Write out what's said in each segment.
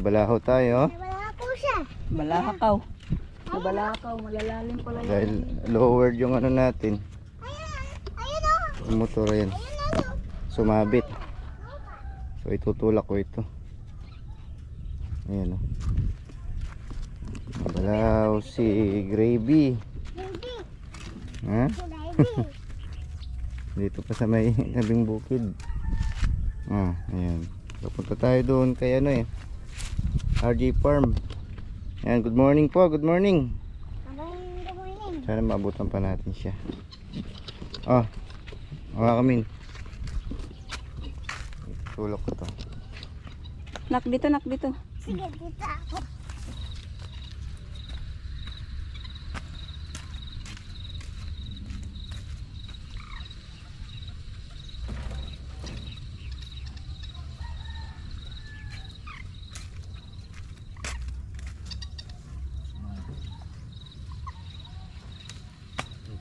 nabalaho tayo. Nabalaho siya. Balakaw. Sa balakaw, malalalim pala yan. Dahil lowered yung ano natin. Ayun o. Yung motor yan. Sumabit. So itutulak ko ito. Ayan o. Nabalaho si Gravy. Hindi. Ha? Gravy. Dito pa sa may tabing bukid. Ayan. Pupunta tayo doon kay ano eh, RJ Farm. Ayan, good morning po, good morning. Good morning. Sana maabutan pa natin siya. Kami. Tulok ko to. Nak dito, nak dito. Sige, dito ako.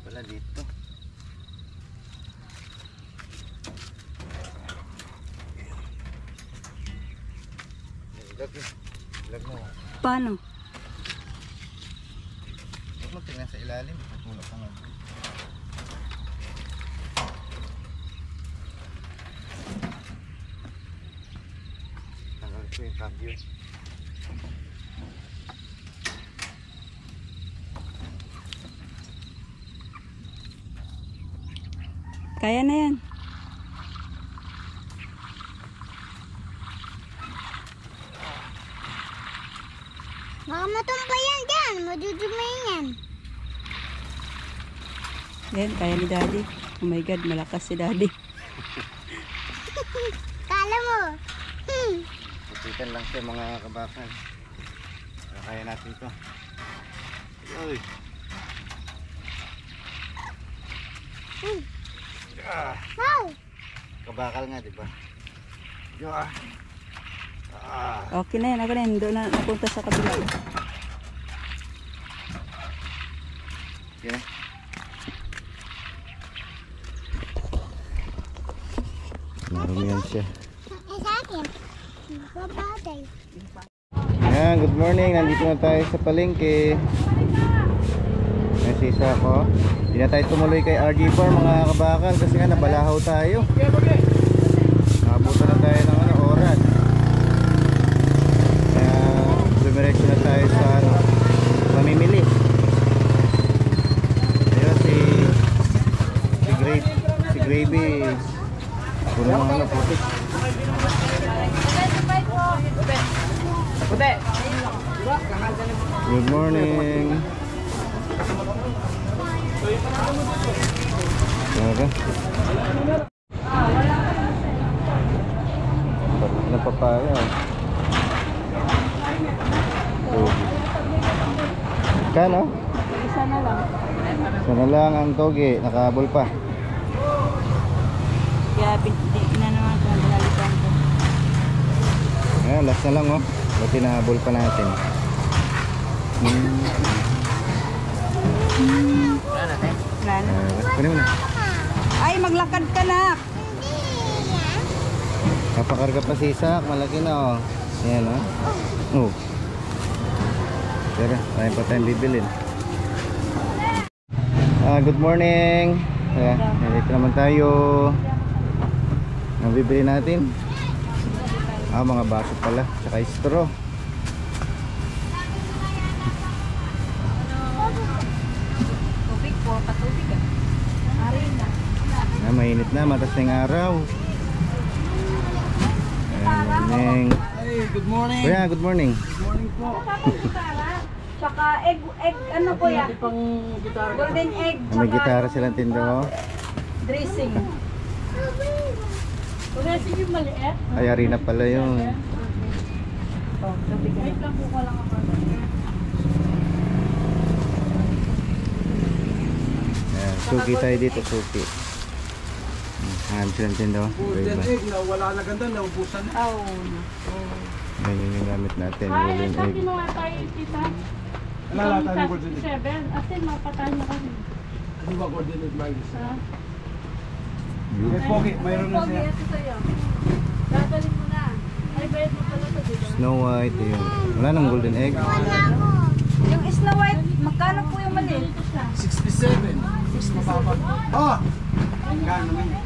Pala dito. Lag mo. Paano? Huwag mo tingnan sa ilalim. Matulog ka nga. Tanggal ko yung cambio. Kaya na yan. Baka matumpay yan dyan. Madudumi yan. Yan, kaya ni Daddy. Oh my God, malakas si Daddy. Kala mo. Pupitan lang siya mga kabakan. Kaya natin to. Uy. Wow. Kabakal nga, di ba? Okay na yan, ako na yan. Doon na napunta sa kabila. Okay na. Narumihan siya. Sa akin. Babatay. Ayan, good morning. Nandito na tayo sa palengke. May sisa ko. Hindi na tayo tumuloy kay RJ Farm mga kabakal kasi nga nabalahaw tayo. Nabuto na tayo ng oras. Kaya dumiretso na tayo sa mamimili. Ayun si Gravy. Puro mga putik. Good morning. Ba't na papaya? Kano? Isa na lang. Isa na lang ang toge, nakahabol pa. Kaya hindi na naman kung binalikan ko. Ayan, last na lang oh. Ba't hinahabol pa natin? Kunin mo na. Ay, maglakad ka na. Kapakarga pa si Isak, malaki na oh. Ayan oh. Oh. Pero, tayo pa tayong bibilin. Good morning. Nandito naman tayo. Ang bibili natin. Mga baso pala, tsaka straw. Tubig po, patubig ah. Arena. Mainit na, matas ng araw. Morning. Hey, good morning. Kuya, good morning. Good morning po. Tsaka egg, ano po yan? Pang gitara. Golden egg, May gitara silang tinda oh. dressing. Dressing yung maliit. Ay, arena pala yun. Oh, tubig na. Lang po ko lang ako. Ayan, suki tayo dito, suki. Hanap silang tinda oh. Golden egg na wala na ganda, naubusan na. Ganyan yung gamit natin, Ay, golden ito egg. kinuha tayo, tita. Lalata ng golden egg. 7. Asin, mapatay na kami. Ano ba golden egg may isa? Ha? Eh, pogi, mayroon na siya. Ito sa'yo. Dadalhin mo na. Ay, bayad mo pala sa Snow White, ayun. Wala nang golden egg. Yung Snow White, magkano po yung maliit? 67. Mababa. Oh! Gano'n naman yun.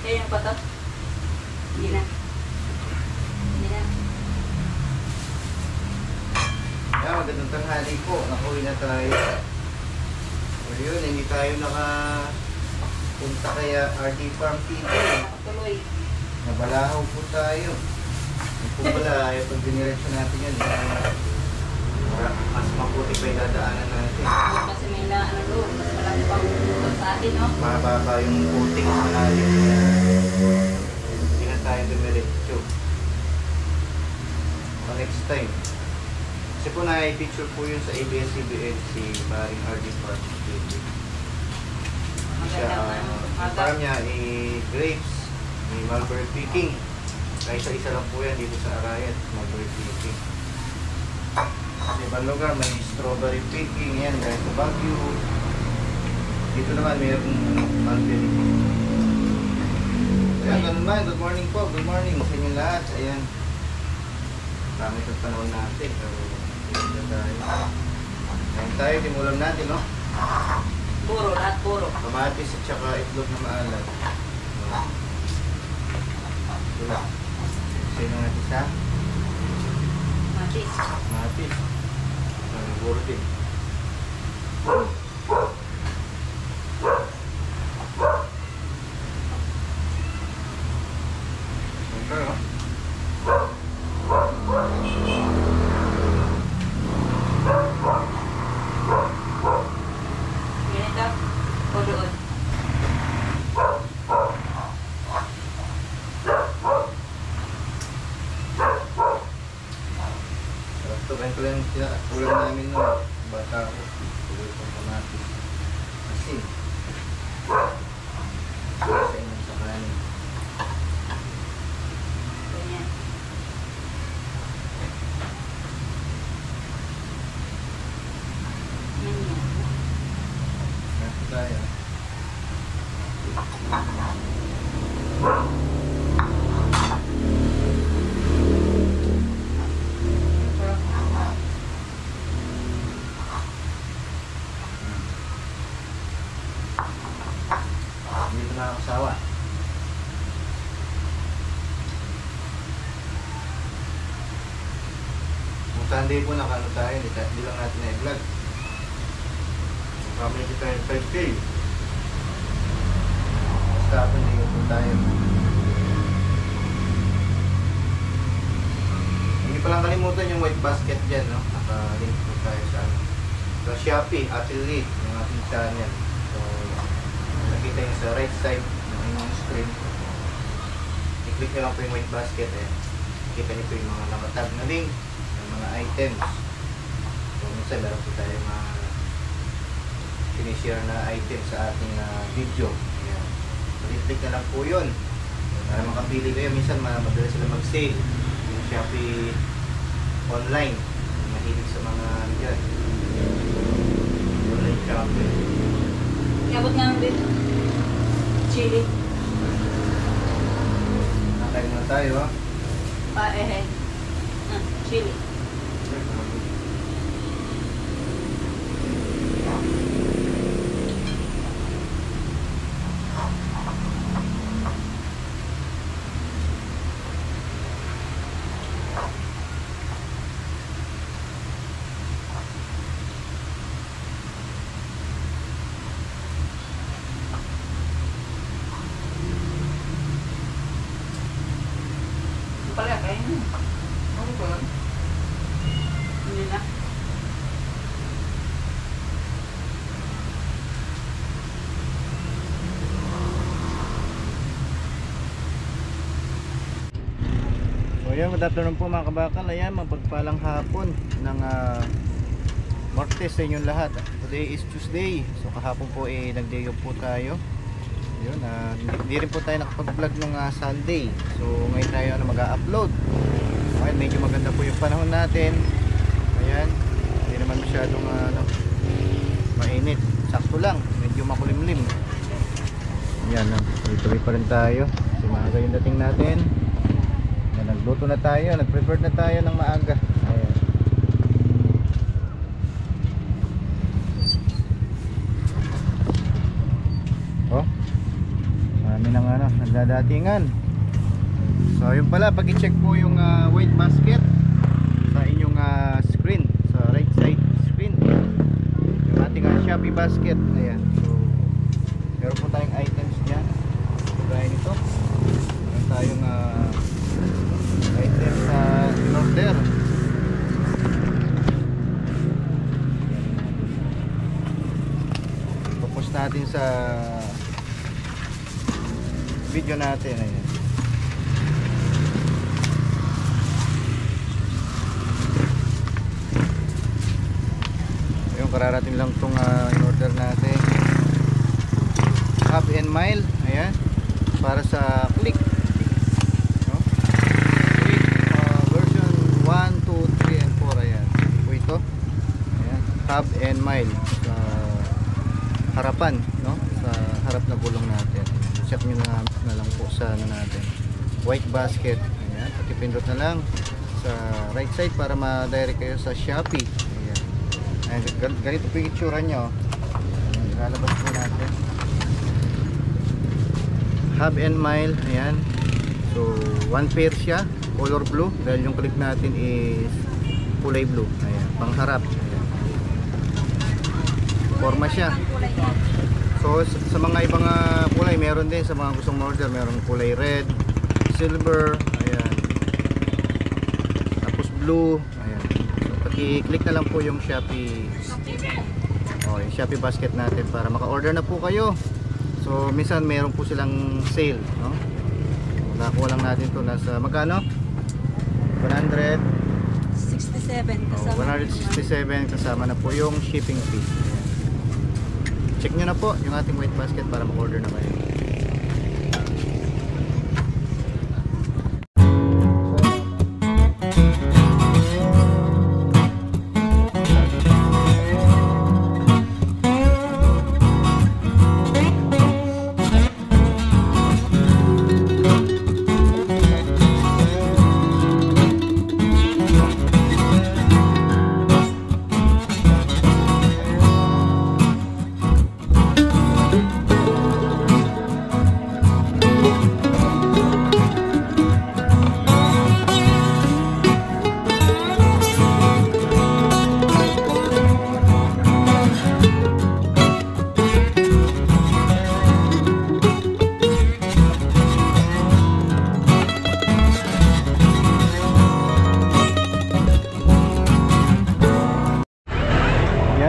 Kaya yung pato? Hindi na. Hindi na. Yeah, magandang tanghali po. Nakuwi na tayo. Ayun, hindi tayo nakapunta kaya RD Farm TV. Tuloy. Nabalahaw po tayo. Yung po pala, pag dinireksyon natin yun, mas maputi pa yung dadaanan natin. Kasi may na, ano doon, mas malaki pang utol sa atin, no? Mababa yung puting sa natin. Hindi na tayo dumiretso. So next time. Kasi po na-picture po yun sa ABS-CBN si Maring RD Farm TV. Siya, ang farm niya grapes, may mulberry picking. Kaya isa-isa lang po yan dito sa Arayat, mulberry picking. Sa ibang lugar may strawberry picking yan, guys, sa Baguio. Dito naman mayroong mulberry picking. Ayan, ganun ba? Good morning po, good morning sa inyo lahat. Ayan, dami sa panahon natin. Ayan tayo. Ayan tayo, timulam natin, no? Puro, lahat puro. Kamatis at saka itlog na maalat. Ito lang. Sino natin sa? Mati. Kamatis. Puro din. Ito, no? Ganito. O doon. Tukain ko lang ulam namin nun. Bata ako. Tuloy kong kamatis. Asin. Sa inyo sa kanin. Ganyan. Ganyan. Ganito tayo. Hindi ko nakakasawa. Monday po nakano tayo, hindi lang natin na-vlog. Family tayo 5K. Basta ako hindi po tayo. Hindi pa lang kalimutan yung white basket dyan, no? Naka-link po tayo sa Shopee, affiliate, yung ating channel. So, nakita yung sa right side ng inyong screen. I-click nyo lang po yung white basket, kita nyo po yung mga nakatag na link, yung mga items. So, minsan meron po tayo mga sinishare na items sa ating video. Ayan. So, i-click na lang po yun para makapili kayo. Minsan madalas sila mag-sale yung Shopee online. Mahilig sa mga dyan online shopping. Iabot nga din. Chili. Nakain na tayo, ha? Chili. Pala kayo. Ano ba? Hindi na. So yan, good afternoon po mga kabakal. Ayan, mapagpalang hapon ng Martes sa inyong lahat. Today is Tuesday. So kahapon po nag-day off po tayo. Yun, hindi rin po tayo nakapag-vlog nung Sunday. So ngayon tayo mag-upload. Ayan, medyo maganda po yung panahon natin. Ayan, hindi naman masyadong mainit. Sakto lang, medyo makulimlim. Ayan, tuloy pa rin tayo. So maaga yung dating natin. Ayan, nagluto na tayo, nag-prepare na tayo ng maaga. Ayan. Oh, marami nang nagdadatingan. So yun pala, pag i-check po yung weight basket sa inyong screen, sa right side screen, yung ating Shopee basket. Ayan, so meron po tayong items dyan. Kagaya nito, meron tayong items sa in-order. Popost natin sa video natin. Ayan. Yung kararating lang tong in-order natin. Hub and Mile. Ayan. Para sa click. No? Click version 1, 2, 3, and 4. Ayan. Po ito. Ayan. Hub and Mile. Sa harapan. No? Sa harap na gulong natin. Check nyo na lang po sa natin. White basket. Ayan. Pati pindot na lang sa right side para ma-direct kayo sa Shopee. Ayan. Ganito po yung itsura nyo. Ilalabas po natin. Hub and Mile. Ayan. So, one pair siya. Color blue. Dahil yung click natin is kulay blue. Ayan. Pangharap. Ayan. Forma siya. So sa mga ibang kulay meron din sa mga gustong order, meron kulay red, silver, ayan. Tapos blue, ayan. So paki-click na lang po yung Shopee. Yung Shopee basket natin para maka-order na po kayo. So minsan meron po silang sale, no? Nakuha lang natin to nasa magkano? 167 kasama. 167 kasama na po yung shipping fee. Check nyo na po yung ating white basket para mag-order na kayo.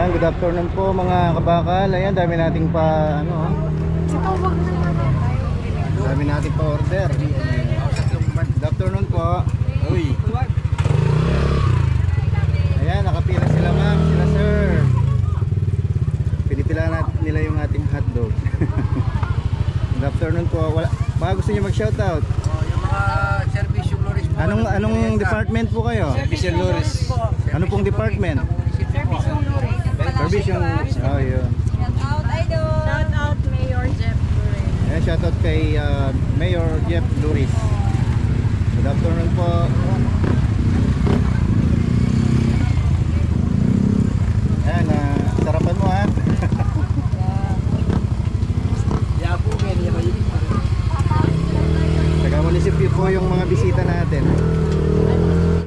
Ayan, good afternoon po mga kabakal. Ayan, dami nating pa ano. Dami nating pa order. Good afternoon po. Uy. Ayan, nakapila sila ma'am, sila sir. Pinipila nila yung ating hotdog. Good afternoon po. Baka gusto niyo mag-shoutout. Yung mga service Loris po. Anong department po kayo? Service Loris. Ano pong department? Service yung... Oh, yun. Shout out Mayor Jeff Luray. Ayan, shoutout kay Mayor Jeff Luris. Good afternoon po. Ayan, sarapan mo ha. Yapo, kaya Taga munisipyo po yung mga bisita natin.